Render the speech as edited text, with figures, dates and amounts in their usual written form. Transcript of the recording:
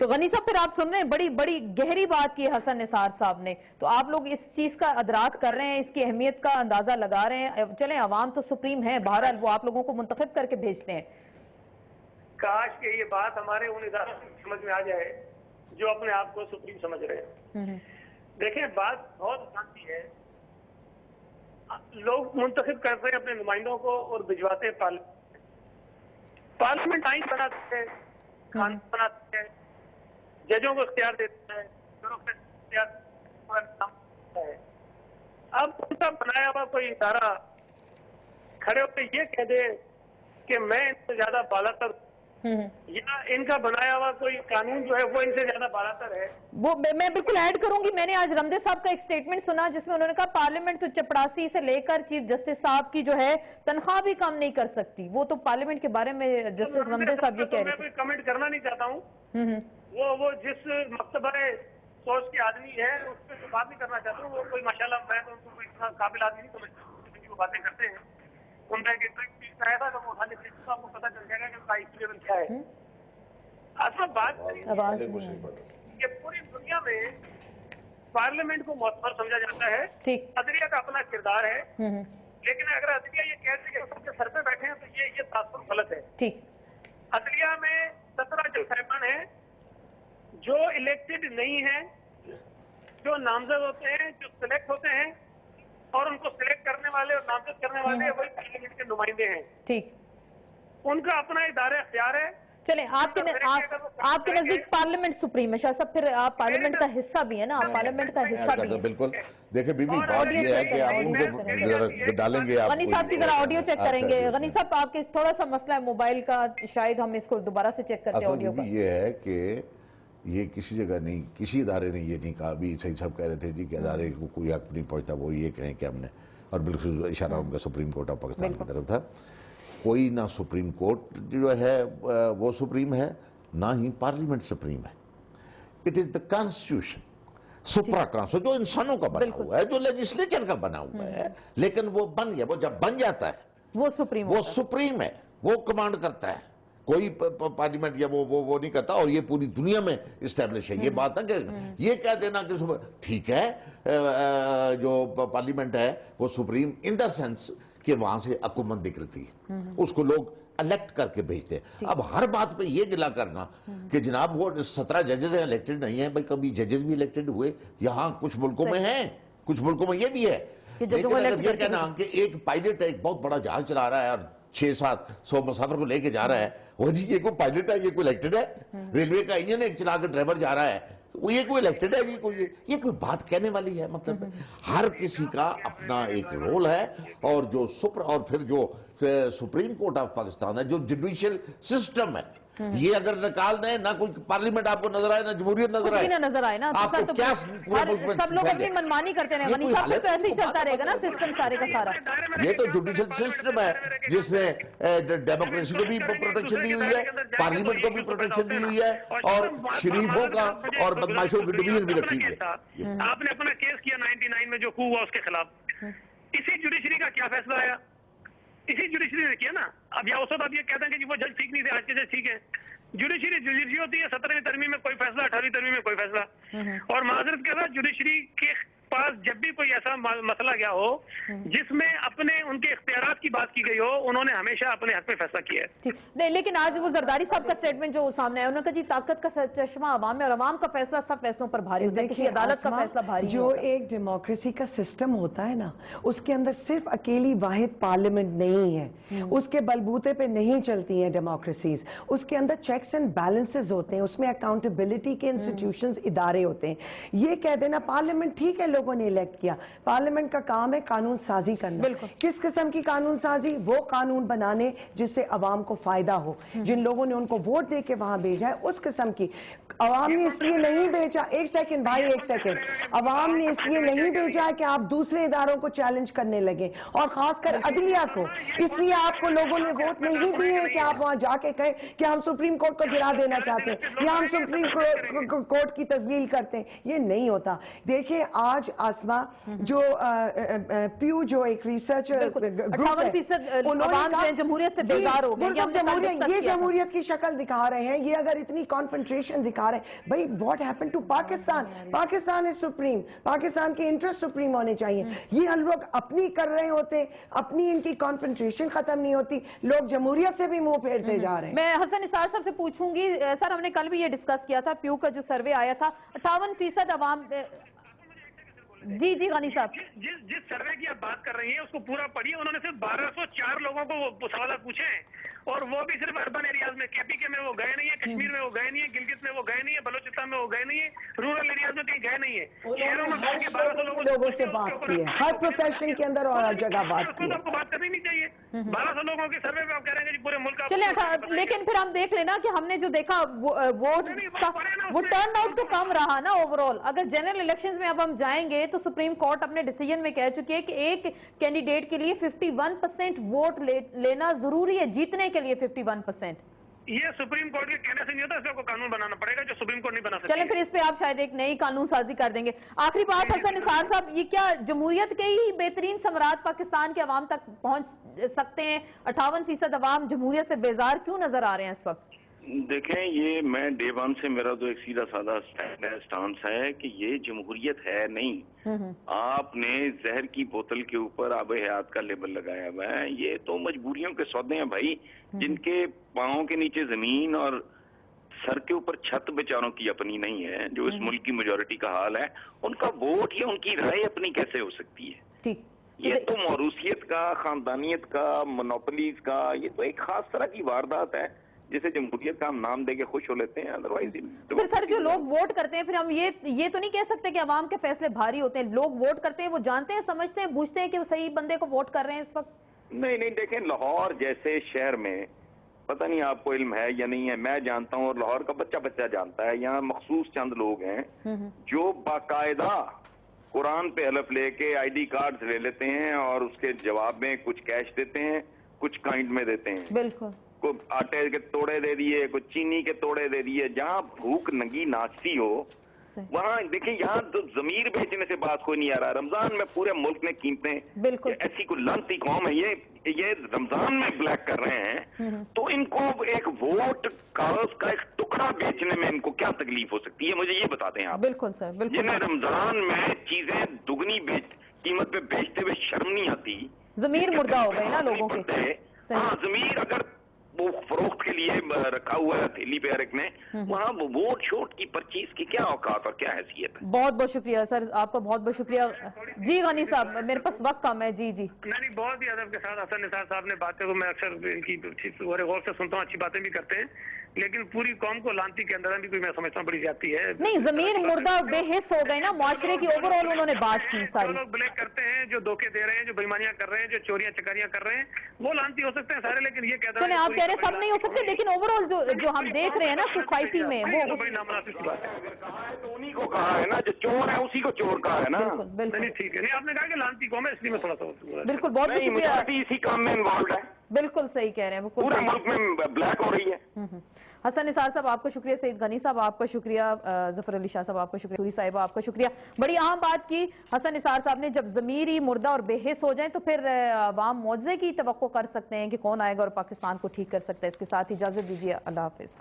تو غنی صاحب پھر آپ سن رہے ہیں بڑی بڑی گہری بات کی حسن نثار صاحب نے، تو آپ لوگ اس چیز کا ادراک کر رہے ہیں، اس کی اہمیت کا اندازہ لگا رہے ہیں. چلیں عوام تو سپریم ہے، بہرحال وہ آپ لوگوں کو منتخب کر کے بھیجتے ہیں. کاش کہ یہ بات ہمارے ان اداروں کی سمجھ میں آ جائے جو اپنے آپ کو سپریم سمجھ رہے ہیں. دیکھیں بات بہت آسان سی ہے. لوگ منتخب کرتے ہیں اپنے نمائندوں کو اور بھجواتے ہیں پارلیمنٹ آئین بناتے ہیں، قانون بناتے ہیں، ججوں کو اختیار دیتا ہے، اب ان کا بنایا ہوا کوئی ادارہ کھڑے ہو کے یہ کہہ دے کہ میں ان سے زیادہ بالا تر، یا ان کا بنایا ہوا کوئی قانون جو ہے وہ ان سے زیادہ بالا تر ہے. وہ میں بالکل ایڈ کروں گی. میں نے آج رمدے صاحب کا ایک سٹیٹمنٹ سنا جس میں انہوں نے کہا پارلیمنٹ تو چپڑاسی سے لے کر چیف جسٹس صاحب کی جو ہے تنخواہ بھی کم نہیں کر سکتی. وہ تو پارلیمنٹ کے بارے میں جسٹس رمدے صاحب یہ کہہ رہے تھے. میں کوئی کمنٹ کرنا نہیں چاہتا ہوں. وہ جس مکتبہ سوچ کے آدمی ہے اس پہ بات نہیں کرنا چاہتا ہوں. وہ کوئی ماشاءاللہ میں تو ان کو کوئی اتنا قابل آدمی نہیں سمجھتا وہ باتیں کرتے ہیں. ان کا ایک آیا تھا تو وہ اٹھا لیتے آپ کو پتہ چل جائے گا کہ ان کا آئی لیول کیا ہے. اصل بات کہ پوری دنیا میں پارلیمنٹ کو معتبر سمجھا جاتا ہے. عدلیہ کا اپنا کردار ہے، لیکن اگر عدلیہ یہ کہتے ہیں کہ سب کے سر پہ بیٹھے ہیں تو یہ تعصب غلط ہے. عدلیہ میں 17 جو صاحبان ہیں جو الیکٹڈ نہیں ہیں، جو نامزد ہوتے ہیں، جو سلیکٹ ہوتے ہیں، اور ان کو سلیکٹ کرنے والے اور نامزد کرنے والے وہی پارلیمنٹ کے نمائندے ہیں. ٹھیک، ان کا اپنا ادارہ اختیار ہے. چلیں آپ کے نزدیک پارلیمنٹ سپریم ہے. شاہ صاحب پھر آپ پارلیمنٹ کا حصہ بھی ہے نا، آپ پارلیمنٹ کا حصہ بھی ہیں. بالکل. دیکھیں بی بی بات یہ ہے کہ آپ ان کو ڈالیں گے. غنی صاحب کی ذرا آڈیو چیک کریں گے. غنی صاحب آپ کے تھوڑا سا مسئلہ ہے موبائل کا، شاید ہم اس کو دوبارہ سے چیک کرتے ہیں آڈیو کا. یہ ہے کہ یہ کسی جگہ نہیں، کسی ادارے نے یہ نہیں کہا. ابھی صحیح صاحب کہہ رہے تھے جی کہ ادارے کو کوئی حق نہیں پہنچتا، وہ یہ کہیں کہ ہم نے، اور بالکل اشارہ ان کا سپریم کورٹ آف پاکستان کی طرف تھا. کوئی نہ سپریم کورٹ جو ہے وہ سپریم ہے، نہ ہی پارلیمنٹ سپریم ہے. It is the constitution supra constitution جو انسانوں کا بنا ہوا ہے، جو لیجسلیچر کا بنا ہوا ہے. لیکن وہ بن گیا، وہ جب بن جاتا ہے وہ سپریم ہے، وہ کمانڈ کرتا ہے. کوئی پارلیمنٹ یا وہ نہیں کرتا. اور یہ پوری دنیا میں اسٹیبلش ہے. یہ بات نہ کہ یہ کہہ دینا کہ ٹھیک ہے جو پارلیمنٹ ہے وہ سپریم ان دا سینس کہ وہاں سے حکومت نکلتی ہے، اس کو لوگ الیکٹ کر کے بھیجتے ہیں. اب ہر بات پہ یہ گلا کرنا کہ جناب وہ 17 ججز ہیں الیکٹڈ نہیں ہیں. بھائی کبھی ججز بھی الیکٹڈ ہوئے. یہاں کچھ ملکوں میں ہیں، کچھ ملکوں میں یہ بھی ہے. لیکن اگر یہ کہنا کہ ایک پائلٹ ایک بہت بڑا جہاز چلا رہا ہے اور 600-700 مسافر کو لے کے جا رہا ہے، وہ جی یہ کوئی پائلٹ ہے، یہ کوئی الیکٹڈ ہے؟ ریلوے کا انجن ایک چلا کے ڈرائیور جا رہا ہے، یہ کوئی الیکٹڈ ہے؟ یہ کوئی بات کہنے والی ہے؟ مطلب ہر کسی کا اپنا ایک رول ہے. اور جو اور پھر جو سپریم کورٹ آف پاکستان ہے، جو جوڈیشل سسٹم ہے، یہ اگر نکال دیں، نہ کوئی پارلیمنٹ آپ کو نظر آئے، نہ جمہوریت نظر آئے، آپ کو کیا سب لوگ اپنی منمانی کرتے رہے. غنی صاحب تو ایسے ہی چلتا رہے گا نا سسٹم سارے کا سارا. یہ تو جوڈیشل سسٹم ہے جس میں ڈیموکریسی کو بھی پروٹیکشن دی ہوئی ہے، پارلیمنٹ کو بھی پروٹیکشن دی ہوئی ہے، اور شریفوں کا اور بدماشوں کی ڈویژن بھی رکھی ہوئی ہے. آپ نے اپنا کیس کیا 99 میں جو کو ہوا اس کے خلاف، اسی جوڈیشری کا کیا فیصلہ آیا؟ اسی جوڈیشری نے کیا نا. اب یا اس وقت آپ یہ کہتے ہیں کہ وہ جج ٹھیک نہیں تھے، آج کے جج ٹھیک ہے. جوڈیشری ہوتی ہے. 17ویں ترمیم میں کوئی فیصلہ، 18ویں ترمیم میں کوئی فیصلہ. اور معذرت کے ساتھ جوڈیشری کے پاس جب بھی کوئی ایسا مسئلہ گیا ہو جس میں اپنے ان کے اختیارات کی بات کی گئی ہو، انہوں نے ہمیشہ اپنے حق میں فیصلہ کیا ہے. نہیں، لیکن آج وہ زرداری صاحب کا سٹیٹمنٹ جو سامنے آیا، انہوں نے کہا جی طاقت کا چشمہ عوام میں، اور عوام کا فیصلہ سب فیصلوں پر بھاری ہوتا ہے، کسی عدالت کا فیصلہ بھاری جو ایک ڈیموکریسی کا سسٹم ہوتا ہے نا، اس کے اندر صرف اکیلی واحد پارلیمنٹ نہیں ہے. اس کے بلبوتے پہ نہیں چلتی ہیں ڈیموکریسیز. اس کے اندر چیکس اینڈ بیلنسز ہوتے ہیں، اس میں اکاؤنٹیبلٹی کے انسٹیٹیوشنز ادارے ہوتے ہیں. یہ کہہ دینا پارلیمنٹ ٹھیک ہے لوگوں نے الیکٹ کیا، پارلیمنٹ کا کام ہے قانون سازی کرنا. کس قسم کی قانون سازی؟ وہ قانون بنانے جس سے عوام کو فائدہ ہو. جن لوگوں نے ان کو ووٹ دے کے وہاں بھیجا ہے اس قسم کی. عوام نے اس لیے نہیں بھیجا، ایک سیکنڈ بھائی، ایک سیکنڈ، عوام نے اس لیے نہیں بھیجا کہ آپ دوسرے اداروں کو چیلنج کرنے لگے، اور خاص کر عدلیہ کو. اس لیے آپ کو لوگوں نے ووٹ نہیں دیے کہ آپ وہاں جا کے کہیں کہ ہم سپریم کورٹ کو گرا دینا چاہتے ہیں یا ہم سپریم کورٹ کی تذلیل کرتے ہیں. یہ نہیں ہوتا. دیکھیں آج آسما جو پیو جو ایک ریسرچ گروپ ہے، انہوں نے جمہوریت سے بیزار ہو گئے، یہ جمہوریت کی شکل دکھا رہے ہیں. یہ اگر اتنی کانفنٹریشن دکھا آ رہے ہیں. بھائی what happened to Pakistan? Pakistan is supreme. Pakistan کے انٹرسٹ سپریم ہونے چاہیے. یہ ہم لوگ اپنی کر رہے ہوتے, اپنی ان کی کانفنٹریشن ختم نہیں ہوتی, لوگ جمہوریت سے بھی منہ پھیرتے جا رہے ہیں. میں حسن نثار صاحب سے پوچھوں گی, سر ہم نے کل بھی یہ ڈسکس کیا تھا, پیو کا جو سروے آیا تھا 58% عوام. جی غنی صاحب, جس سروے کی آپ بات کر رہی ہیں اس کو پورا پڑھیے. انہوں نے صرف 1204 لوگوں کو سوالات پوچھے ہیں, اور وہ بھی صرف اربن ایریاز میں. KPK میں وہ گئے نہیں ہیں, کشمیر میں وہ گئے نہیں ہیں, گلگت میں وہ گئے نہیں ہیں, بلوچستان میں وہ گئے نہیں ہیں, رورل ایریاز میں کہیں گئے نہیں ہیں. شہروں میں ہر شعبے کے لوگوں سے بات کی ہے, ہر پروفیشن کے اندر اور ہر جگہ بات کی ہے. آپ کو بات کرنی نہیں چاہیے. 1200 لوگوں کے سروے میں آپ کہہ رہے ہیں کہ پورے ملک کا. چلیں لیکن پھر ہم دیکھ لینا کہ ہم نے جو دیکھا ووٹ کا وہ ٹرن آؤٹ تو کم رہا نا اوورال. اگر جنرل الیکشنز میں اب ہم جائیں گے تو سپریم کورٹ اپنے ڈیسیجن میں کہہ چکی ہے کہ ایک کینڈیڈیٹ کے لیے 51% ووٹ لینا ضروری ہے جیتنے کے لیے 51%. یہ سپریم کورٹ کے کہنے سے نہیں ہوتا, اس کو قانون بنانا پڑے گا جو سپریم کورٹ نہیں بنا سکتی. چلیں پھر اس پہ آپ شاید ایک نئی قانون سازی کر دیں گے. آخری بات حسن نثار صاحب, یہ کیا جمہوریت کے ہی بہترین ثمرات پاکستان کے عوام تک پہنچ سکتے ہیں؟ 58% عوام جمہوریت سے بیزار کیوں نظر آ رہے ہیں اس وقت؟ دیکھیں, یہ میں ڈے ون سے میرا تو ایک سیدھا سادہ سٹانس ہے کہ یہ جمہوریت ہے نہیں. آپ نے زہر کی بوتل کے اوپر آب حیات کا لیبل لگایا ہوا ہے. یہ تو مجبوریوں کے سودے ہیں بھائی, جن کے پاؤں کے نیچے زمین اور سر کے اوپر چھت بیچاروں کی اپنی نہیں ہے, جو اس ملک کی میجورٹی کا حال ہے. ان کا ووٹ یا ان کی رائے اپنی کیسے ہو سکتی ہے؟ ٹھیک, یہ تو موروثیت کا, خاندانیت کا, مونوپلیز کا, یہ تو ایک خاص طرح کی واردات ہے جسے جمہوریت کا ہم نام دے کے خوش ہو لیتے ہیں. ادروائز پھر سر جو لوگ ووٹ کرتے ہیں, پھر ہم یہ تو نہیں کہہ سکتے کہ عوام کے فیصلے بھاری ہوتے ہیں. لوگ ووٹ کرتے ہیں, وہ جانتے ہیں, سمجھتے ہیں, بوجھتے ہیں کہ وہ صحیح بندے کو ووٹ کر رہے ہیں اس وقت. نہیں دیکھیں, لاہور جیسے شہر میں پتہ نہیں آپ کو علم ہے یا نہیں ہے, میں جانتا ہوں اور لاہور کا بچہ جانتا ہے, یہاں مخصوص چند لوگ ہیں جو باقاعدہ قرآن پہ حلف لے کے آئی ڈی کارڈ لے لیتے ہیں اور اس کے جواب میں کچھ کیش دیتے ہیں, کچھ کائنڈ میں دیتے ہیں. بالکل, کوئی آٹے کے توڑے دے دیے, کوئی چینی کے توڑے دے دیے. جہاں بھوک ننگی ناچتی ہو وہاں دیکھیں, یہاں تو ضمیر بیچنے سے بات کوئی نہیں آ رہا. رمضان میں پورے ملک نے قیمتیں, بالکل ایسی کوئی لانتی قوم ہے یہ رمضان میں بلیک کر رہے ہیں, تو ان کو ایک ووٹ کاغذ کا ایک ٹکڑا بیچنے میں ان کو کیا تکلیف ہو سکتی ہے؟ مجھے یہ بتاتے ہیں آپ. بالکل سر, بالکل. جنہیں رمضان میں چیزیں دگنی قیمت پہ بیچتے ہوئے شرم نہیں آتی, ضمیر مردہ ہو گئے نا لوگوں کے. ہاں, ضمیر اگر وہ فروخت کے لیے رکھا ہوا ہے تھیلی پہ ہر ایک نے, وہاں ووٹ شوٹ کی پرچیز کی کیا اوقات اور کیا حیثیت ہے؟ بہت شکریہ سر, آپ کا بہت شکریہ. جی غنی صاحب, میرے پاس وقت کم ہے. جی نہیں, بہت ہی ادب کے ساتھ حسن نثار صاحب نے باتیں کو میں اکثر ان کی غور سے سنتا ہوں, اچھی باتیں بھی کرتے ہیں, لیکن پوری قوم کو لانتی کے اندر بھی کوئی میں سمجھتا ہوں بڑی زیادتی ہے. نہیں, ضمیر مردہ بے حس ہو گئے نا معاشرے کی اوورال. انہوں نے بات کی ساری, جو لوگ بلیک کرتے ہیں, جو دھوکے دے رہے ہیں, جو بےمانیاں کر رہے ہیں, جو چوریاں چکاریاں کر رہے ہیں, وہ لانتی ہو سکتے ہیں سارے, لیکن یہ کہتے ہیں چلیں آپ کہہ رہے ہیں سب نہیں ہو سکتے, لیکن اوورال جو ہم دیکھ رہے ہیں نا سوسائٹی میں, وہ بڑی نامناسب کی بات ہے. تو انہی کو کہا ہے نا, جو چور ہے اسی کو چور کہا ہے نا. بالکل نہیں, ٹھیک ہے. نہیں, آپ نے کہا کہ لانتی قوم ہے, اس لیے میں تھوڑا سا بالکل, بہت شکریہ. اسی کام میں انوالوڈ ہے, بالکل صحیح کہہ رہے ہیں, پورے ملک میں بلیک ہو رہی ہے. حسن نثار صاحب آپ کا شکریہ, سعید غنی صاحب آپ کا شکریہ, ظفر علی شاہ صاحب آپ کا شکریہ, سوری صاحبہ آپ کا شکریہ. بڑی اہم بات کی حسن نثار صاحب نے, جب ضمیری مردہ اور بے حس ہو جائیں تو پھر عوام معجزے کی توقع کر سکتے ہیں کہ کون آئے گا اور پاکستان کو ٹھیک کر سکتا ہے. اس کے ساتھ اجازت دیجیے, اللہ حافظ.